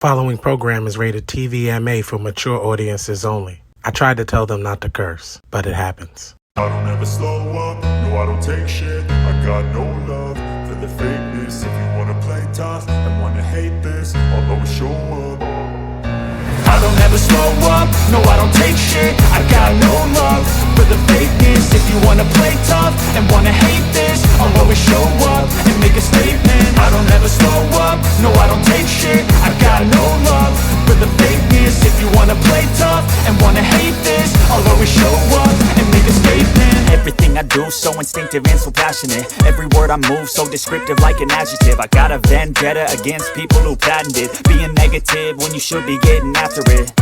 Following program is rated TVMA for mature audiences only. I tried to tell them not to curse, but it happens. I don't ever slow up, no I don't take shit. I got no love for the fakeness. If you wanna play tough and wanna hate this, I'll always show up. I don't ever slow up, no I don't take shit. I got no love for the fakeness. If you wanna play tough and wanna hate this, I'll always show up and make a statement. I don't ever slow up, no I don't take shit. I got no love for the fakeness. If you wanna play tough and wanna hate this, I'll always show up and make a statement. Everything I do so instinctive and so passionate. Every word I move so descriptive like an adjective. I got a vendetta against people who patented being negative when you should be getting after it.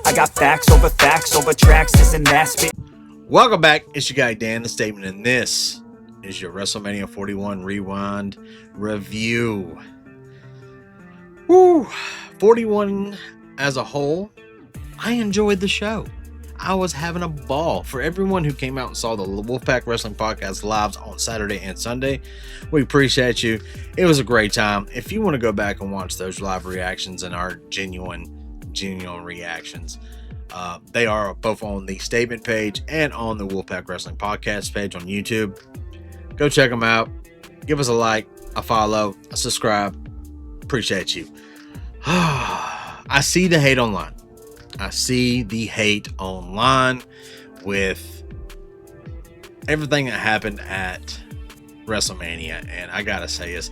I got facts over tracks, this and that spit. Welcome back. It's your guy Dan, the statement, and this is your WrestleMania 41 Rewind review. Woo! 41 as a whole, I enjoyed the show. I was having a ball. For everyone who came out and saw the Wolfpack Wrestling Podcast lives on Saturday and Sunday, we appreciate you. It was a great time. If you want to go back and watch those live reactions and our genuine reactions, they are both on the statement page and on the Wolfpack Wrestling Podcast page on YouTube. Go check them out. Give us a like, a follow, a subscribe. Appreciate you. I see the hate online. With everything that happened at WrestleMania, and I gotta say is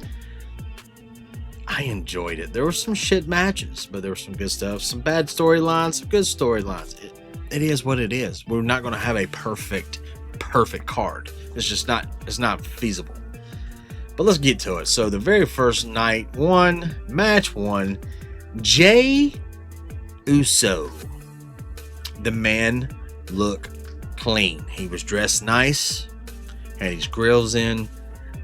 I enjoyed it. There were some shit matches, but there was some good stuff, some bad storylines, some good storylines. It is what it is. We're not going to have a perfect card. It's not feasible. But let's get to it. So the very first match one, Jey Uso. The man looked clean. He was dressed nice, had his grills in,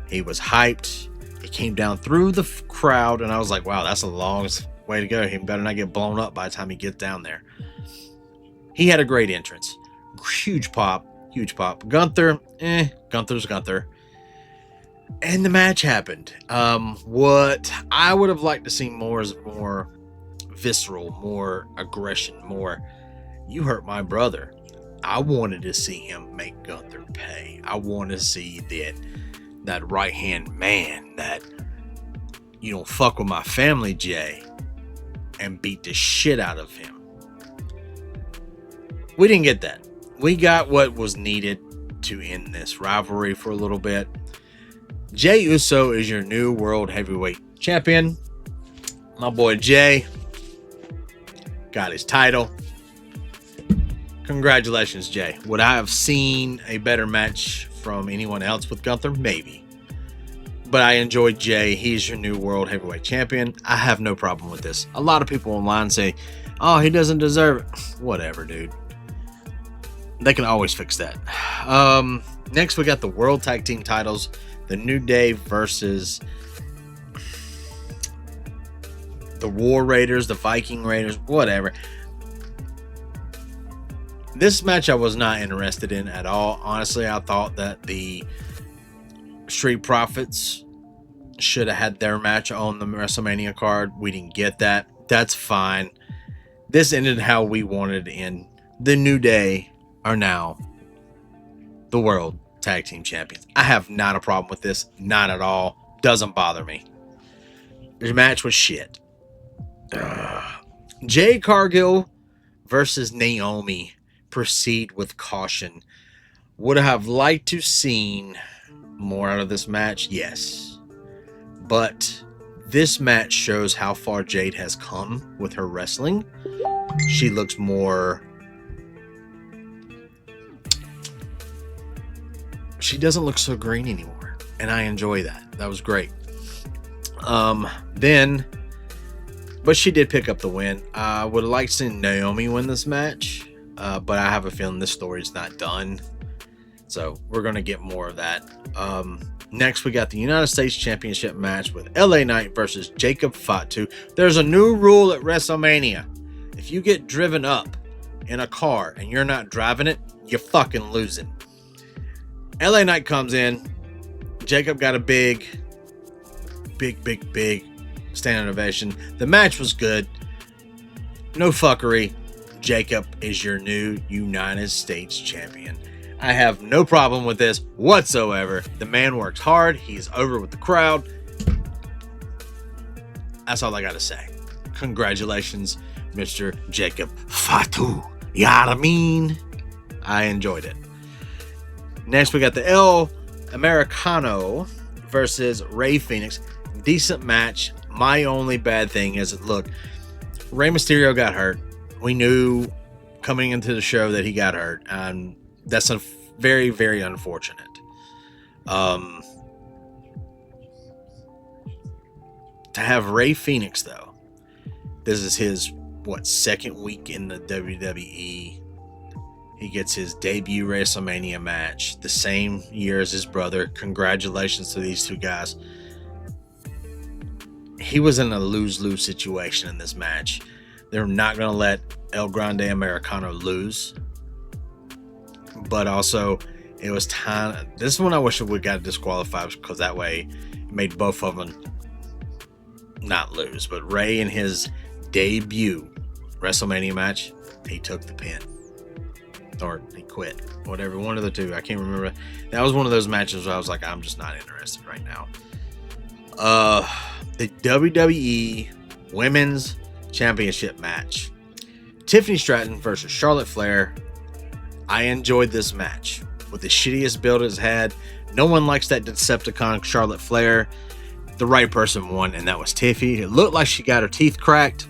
he was hyped. He came down through the crowd, and I was like, wow, that's the longest way to go. He better not get blown up by the time he gets down there. He had a great entrance. Huge pop. Gunther's Gunther. And the match happened. What I would have liked to see more is more visceral, more aggression, more, you hurt my brother. I wanted to see him make Gunther pay. I want to see that right-hand man that, you don't fuck with my family, Jay, and beat the shit out of him. We didn't get that. We got what was needed to end this rivalry for a little bit. Jey Uso is your new World Heavyweight Champion. My boy Jay got his title. Congratulations, Jay. Would I have seen a better match from anyone else with Gunther? Maybe. But I enjoyed Jay. He's your new World Heavyweight Champion. I have no problem with this. A lot of people online say, oh, he doesn't deserve it. Whatever, dude. They can always fix that. Next, we got the World Tag Team titles. The New Day versus the War Raiders, the Viking Raiders, whatever. This match I was not interested in at all. Honestly, I thought that the Street Profits should have had their match on the WrestleMania card. We didn't get that. That's fine. This ended how we wanted to end. The New Day are now the World Tag Team Champions. I have not a problem with this. Not at all. Doesn't bother me. The match was shit. Jade Cargill versus Naomi. Proceed with caution. Would I have liked to seen more out of this match? Yes. But this match shows how far Jade has come with her wrestling. She looks more... She doesn't look so green anymore. And I enjoy that. That was great. But she did pick up the win. I would have liked to see Naomi win this match. But I have a feeling this story is not done. So we're going to get more of that. Next, we got the United States Championship match with LA Knight versus Jacob Fatu. There's a new rule at WrestleMania. If you get driven up in a car and you're not driving it, you're fucking losing. LA Knight comes in. Jacob got a big standing ovation. The match was good. No fuckery. Jacob is your new United States champion. I have no problem with this whatsoever. The man works hard. He's over with the crowd. That's all I got to say. Congratulations, Mr. Jacob Fatu. You know what I mean? I enjoyed it. Next, we got the El Americano versus Rey Fenix. Decent match. My only bad thing is, look, Rey Mysterio got hurt. We knew coming into the show that he got hurt, and that's a very, very unfortunate. To have Rey Fenix, though, this is his, second week in the WWE. He gets his debut WrestleMania match the same year as his brother. Congratulations to these two guys. He was in a lose-lose situation in this match. They're not going to let El Grande Americano lose. But also, it was time. This one I wish we got disqualified, because that way it made both of them not lose. But Rey, in his debut WrestleMania match, he took the pin. Or he quit. Whatever, one of the two. I can't remember. That was one of those matches where I was like, I'm just not interested right now. The WWE Women's Championship match. Tiffany Stratton versus Charlotte Flair. I enjoyed this match. With the shittiest build it's had. No one likes that Decepticon Charlotte Flair. The right person won, and that was Tiffy. It looked like she got her teeth cracked.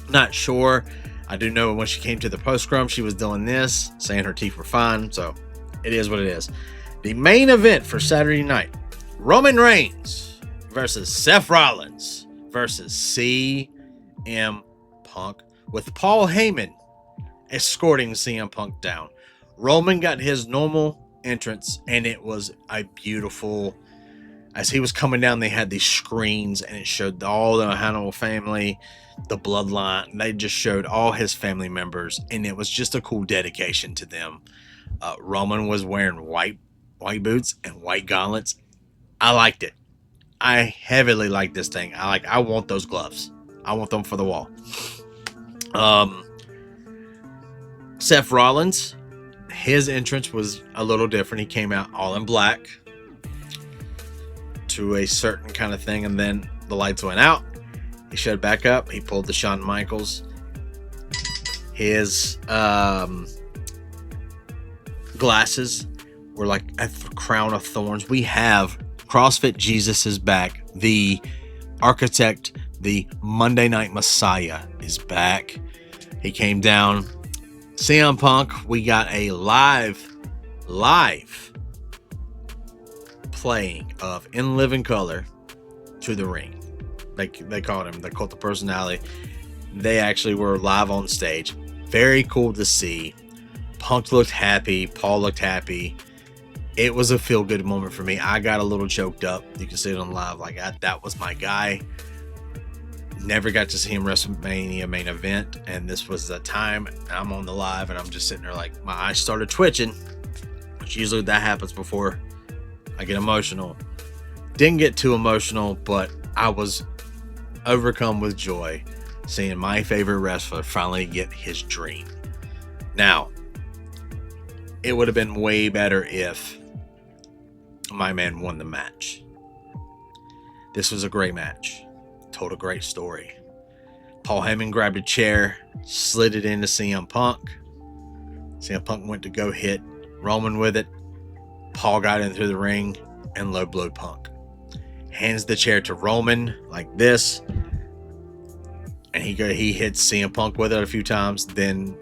Not sure. I do know when she came to the post-scrum, she was doing this, saying her teeth were fine. So it is what it is. The main event for Saturday night. Roman Reigns versus Seth Rollins versus CM Punk, with Paul Heyman escorting CM Punk down. Roman got his normal entrance, and it was a beautiful. As he was coming down, they had these screens, and it showed all the Hannibal family, the bloodline. They just showed all his family members, and it was just a cool dedication to them. Roman was wearing white boots and white gauntlets. I liked it. I heavily like this thing. I want those gloves. I want them for the wall. Seth Rollins, his entrance was a little different. He came out all in black to a certain kind of thing, and then the lights went out. He showed back up. He pulled the Shawn Michaels. His glasses were like a crown of thorns. We have CrossFit Jesus is back. The architect, the Monday Night Messiah is back. He came down. CM Punk, we got a live playing of In Living Color to the ring. They called him the Cult of Personality. They actually were live on stage. Very cool to see. Punk looked happy. Paul looked happy. It was a feel-good moment for me. I got a little choked up. You can see it on live. That was my guy. Never got to see him WrestleMania main event, and this was the time I'm on the live, and I'm just sitting there my eyes started twitching, which usually that happens before I get emotional. Didn't get too emotional, but I was overcome with joy seeing my favorite wrestler finally get his dream. Now, it would have been way better if my man won the match. This was a great match. Told a great story. Paul Heyman grabbed a chair, slid it into CM Punk. CM Punk went to go hit Roman with it. Paul got into the ring and low blew Punk. Hands the chair to Roman like this, and he hits CM Punk with it a few times. Then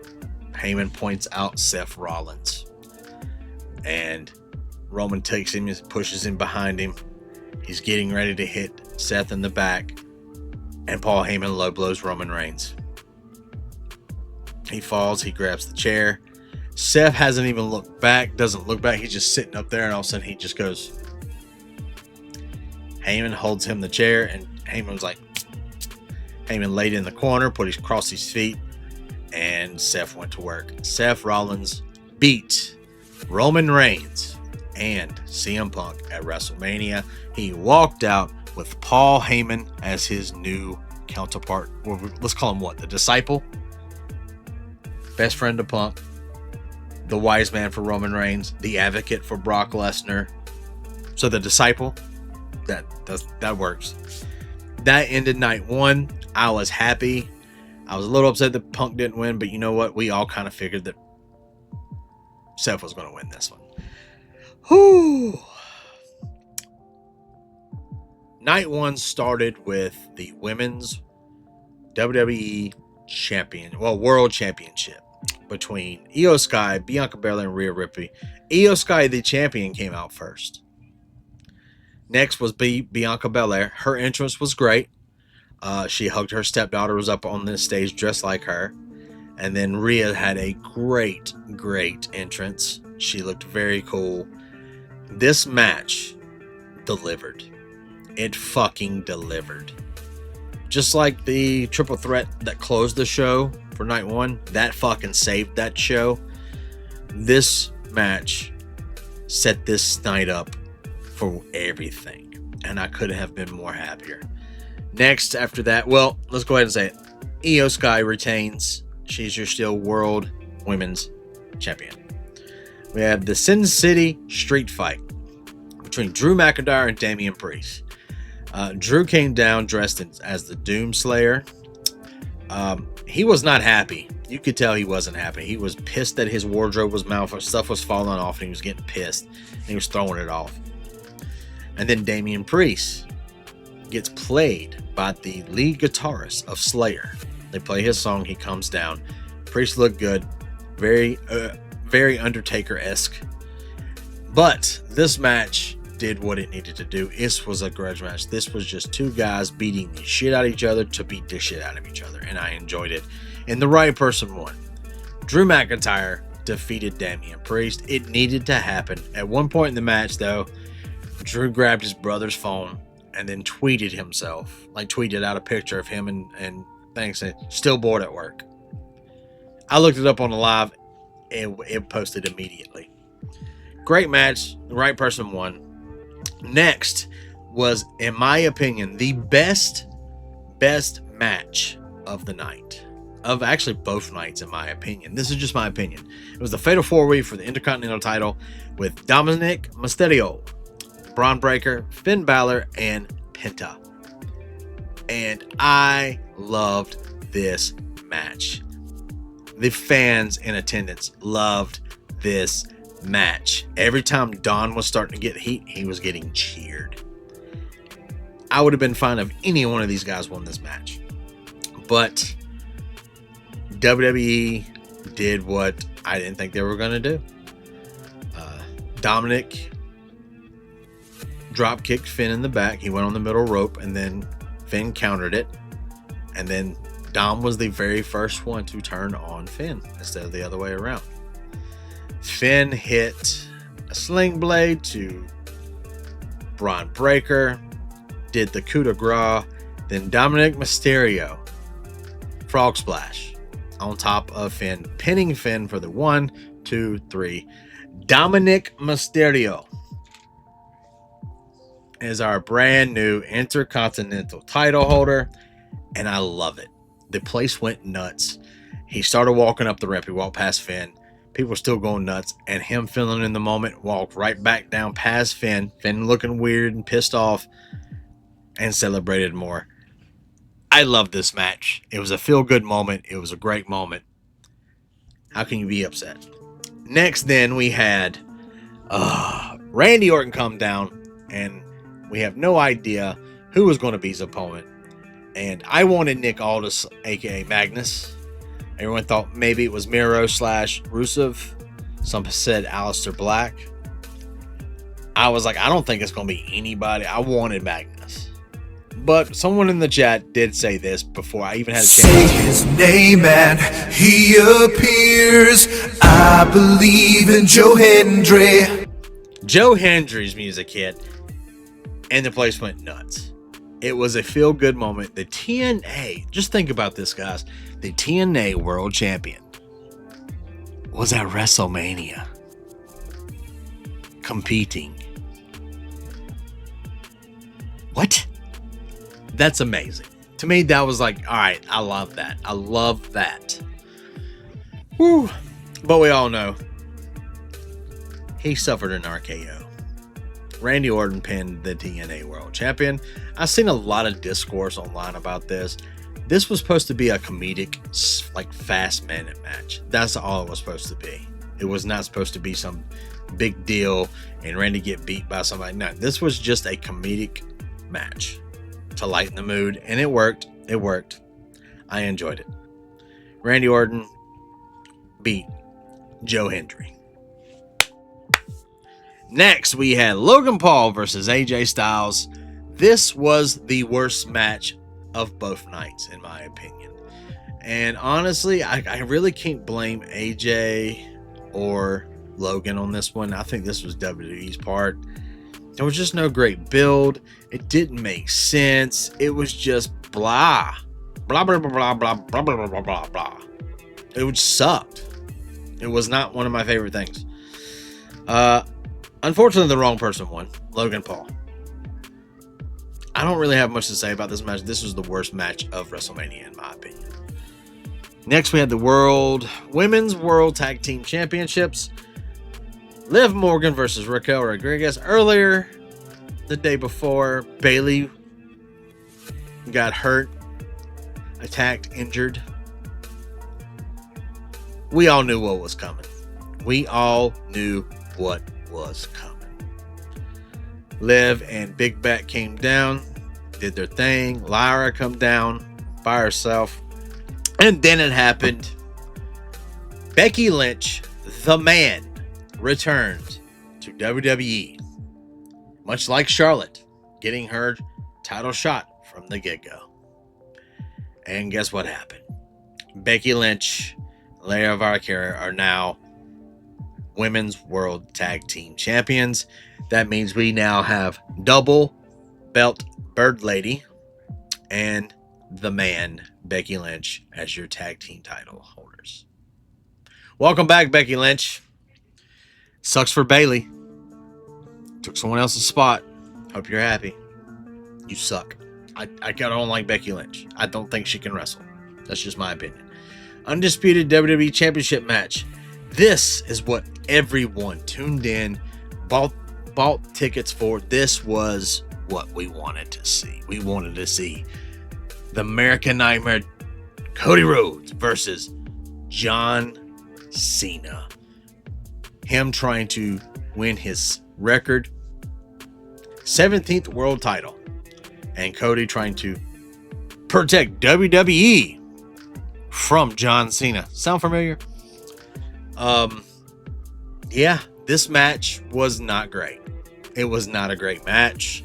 Heyman points out Seth Rollins, and Roman takes him and pushes him behind him. He's getting ready to hit Seth in the back, and Paul Heyman low blows Roman Reigns. He falls. He grabs the chair. Seth hasn't even looked back. Doesn't look back. He's just sitting up there, and all of a sudden he just goes. Heyman holds him the chair, and Heyman laid in the corner, crossed his feet, and Seth went to work. Seth Rollins beat Roman Reigns and CM Punk at WrestleMania. He walked out with Paul Heyman as his new counterpart. Or let's call him what? The disciple? Best friend of Punk. The wise man for Roman Reigns. The advocate for Brock Lesnar. So the disciple, that works. That ended night one. I was happy. I was a little upset that Punk didn't win, but you know what? We all kind of figured that Seth was going to win this one. Whew. Night one started with the women's WWE World Championship between Io Sky, Bianca Belair, and Rhea Ripley. Io Sky, the champion, came out first. Next was Bianca Belair. Her entrance was great. She hugged her stepdaughter, was up on the stage dressed like her. And then Rhea had a great entrance. She looked very cool. This match delivered. It fucking delivered. Just like the triple threat that closed the show for night one, that fucking saved that show. This match set this night up for everything, and I couldn't have been more happier. Next, after that, well, let's go ahead and say it. Io Sky retains. She's your still world women's champion. We have the Sin City street fight between Drew McIntyre and Damian Priest. Drew came down dressed as the Doomslayer. He was not happy. You could tell he wasn't happy. He was pissed that his wardrobe was malfunctioning. Stuff was falling off, and he was getting pissed. And he was throwing it off. And then Damian Priest gets played by the lead guitarist of Slayer. They play his song. He comes down. Priest looked good. Very Undertaker-esque. But this match did what it needed to do. This was a grudge match. This was just two guys beating the shit out of each other to beat the shit out of each other. And I enjoyed it. And the right person won. Drew McIntyre defeated Damian Priest. It needed to happen. At one point in the match, though, Drew grabbed his brother's phone and then tweeted himself. Like, tweeted out a picture of him and things saying, "Still bored at work." I looked it up on the live and it posted immediately. Great match. The right person won. Next was, in my opinion, the best match of the night. Of actually both nights, in my opinion. This is just my opinion. It was the Fatal 4-Way for the Intercontinental title with Dominic Mysterio, Braun Breaker, Finn Balor, and Penta. And I loved this match. The fans in attendance loved this match. Every time Don was starting to get heat, he was getting cheered. I would have been fine if any one of these guys won this match. But WWE did what I didn't think they were going to do. Dominic drop kicked Finn in the back. He went on the middle rope, and then Finn countered it. And then Dom was the very first one to turn on Finn instead of the other way around. Finn hit a sling blade to Braun Breaker, did the coup de grace, then Dominic Mysterio frog splash on top of Finn, pinning Finn for the 1, 2, 3. Dominic Mysterio is our brand new Intercontinental title holder, and I love it. The place went nuts. He started walking up the ramp. He walked past Finn. People were still going nuts, and him feeling in the moment, walked right back down past Finn. Finn looking weird and pissed off, and celebrated more. I love this match. It was a feel-good moment. It was a great moment. How can you be upset? Next, then, we had Randy Orton come down, and we have no idea who was going to be his opponent. And I wanted Nick Aldis, a.k.a. Magnus. Everyone thought maybe it was Miro / Rusev. Some said Aleister Black. I was like, I don't think it's going to be anybody. I wanted Magnus. But someone in the chat did say this before I even had a chance. Say his name and he appears. I believe in Joe Hendry. Joe Hendry's music hit, and the place went nuts. It was a feel-good moment. The TNA, just think about this, guys. The TNA World Champion was at WrestleMania competing. What? That's amazing. To me, that was like, all right, I love that. I love that. Woo. But we all know he suffered an RKO. Randy Orton pinned the TNA World Champion. I've seen a lot of discourse online about this. This was supposed to be a comedic, like, fast-minute match. That's all it was supposed to be. It was not supposed to be some big deal and Randy get beat by somebody. No, this was just a comedic match to lighten the mood, and it worked. It worked. I enjoyed it. Randy Orton beat Joe Hendry. Next, we had Logan Paul versus AJ Styles. This was the worst match of both nights, in my opinion. And honestly, I really can't blame AJ or Logan on this one. I think this was WWE's part. There was just no great build. It didn't make sense. It was just blah. Blah, blah, blah, blah, blah, blah, blah, blah, blah, blah. It just sucked. It was not one of my favorite things. Unfortunately, the wrong person won. Logan Paul. I don't really have much to say about this match. This was the worst match of WrestleMania, in my opinion. Next, we had the Women's World Tag Team Championships. Liv Morgan versus Raquel Rodriguez. Earlier, the day before, Bayley got hurt, attacked, injured. We all knew what was coming. We all knew what was coming. Liv and Big Bat came down, did their thing. Lyra come down by herself. And then it happened. Becky Lynch, the man, returned to WWE. Much like Charlotte, getting her title shot from the get-go. And guess what happened? Becky Lynch and Lyra Valkyria are now Women's World Tag Team Champions. That means we now have double belt Bird Lady and the man, Becky Lynch, as your tag team title holders. Welcome back, Becky Lynch. Sucks for Bayley. Took someone else's spot. Hope you're happy. You suck. I don't like Becky Lynch. I don't think she can wrestle. That's just my opinion. Undisputed WWE Championship match. This is what everyone tuned in, bought tickets for. This was what we wanted to see. We wanted to see the American Nightmare, Cody Rhodes versus John Cena. Him trying to win his record 17th world title, and Cody trying to protect WWE from John Cena. Sound familiar? Yeah, this match was not great. It was not a great match.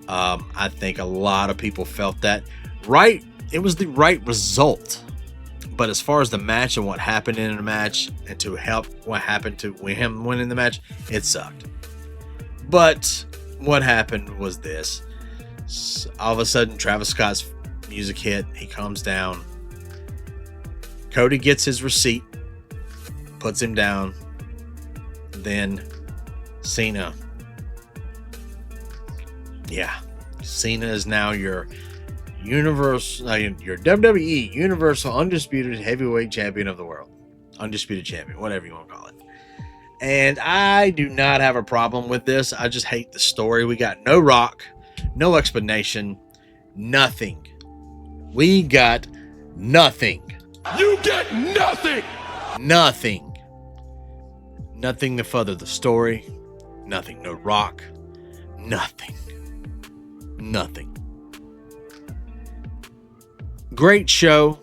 I think a lot of people felt that. Right, it was the right result. But as far as the match and what happened in the match, and to help what happened to him winning the match, it sucked. But what happened was this. All of a sudden, Travis Scott's music hit. He comes down. Cody gets his receipt, puts him down. Then Cena. Yeah, Cena is now your your WWE Universal Undisputed Heavyweight Champion of the world. Undisputed Champion, whatever you want to call it. And I do not have a problem with this. I just hate the story. We got no Rock, no explanation, nothing. We got nothing. You get nothing! Nothing. Nothing to further the story. Nothing. No Rock. Nothing. Nothing. Great show,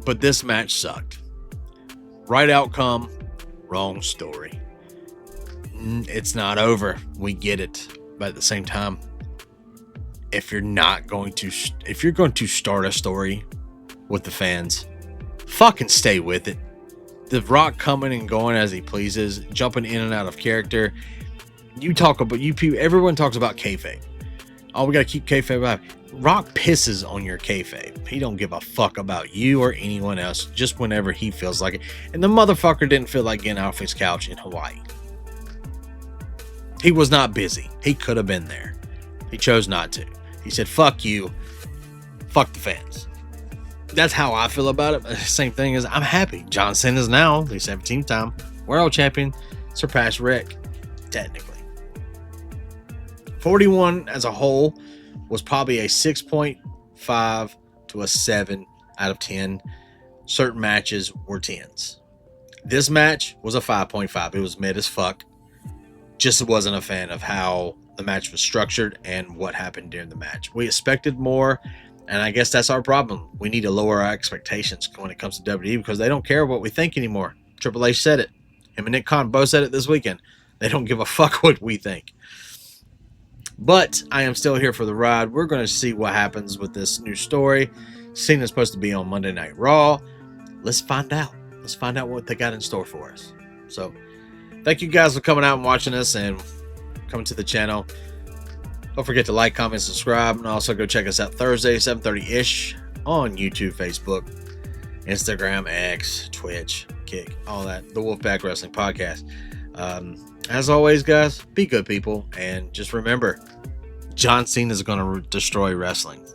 but this match sucked. Right outcome, wrong story. It's not over. We get it. But at the same time, if you're going to start a story with the fans, fucking stay with it. The Rock coming and going as he pleases, jumping in and out of character. Everyone talks about kayfabe. Oh, we gotta keep kayfabe alive. Rock pisses on your kayfabe. He don't give a fuck about you or anyone else, just whenever he feels like it. And the motherfucker didn't feel like getting off his couch in Hawaii. He was not busy. He could have been there. He chose not to. He said, fuck you. fuck the fans. That's how I feel about it. Same thing as I'm happy. John Cena's now the 17th time world champion, surpassed Rick, technically. 41 as a whole was probably a 6.5 to a 7 out of 10. Certain matches were 10s. This match was a 5.5. It was mid as fuck. Just wasn't a fan of how the match was structured and what happened during the match. We expected more, and I guess that's our problem. We need to lower our expectations when it comes to WWE because they don't care what we think anymore. Triple H said it. Him and Nick Khan both said it this weekend. They don't give a fuck what we think. But I am still here for the ride. We're going to see what happens with this new story. Cena's supposed to be on Monday Night Raw. Let's find out. Let's find out what they got in store for us. So, thank you guys for coming out and watching us and coming to the channel. Don't forget to like, comment, subscribe, and also go check us out Thursday, 7:30-ish on YouTube, Facebook, Instagram, X, Twitch, Kick, all that. The Wolfpack Wrestling Podcast. As always, guys, be good people, and just remember, John Cena is going to destroy wrestling.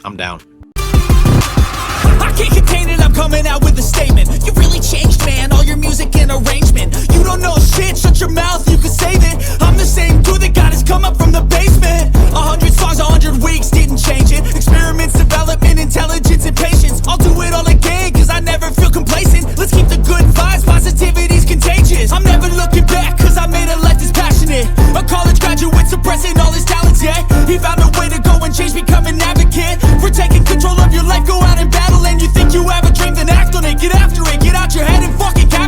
I'm down. I can't contain it, I'm coming out with a statement. You really changed, man, all your music and arrangement. You don't know shit, shut your mouth, you can save it. I'm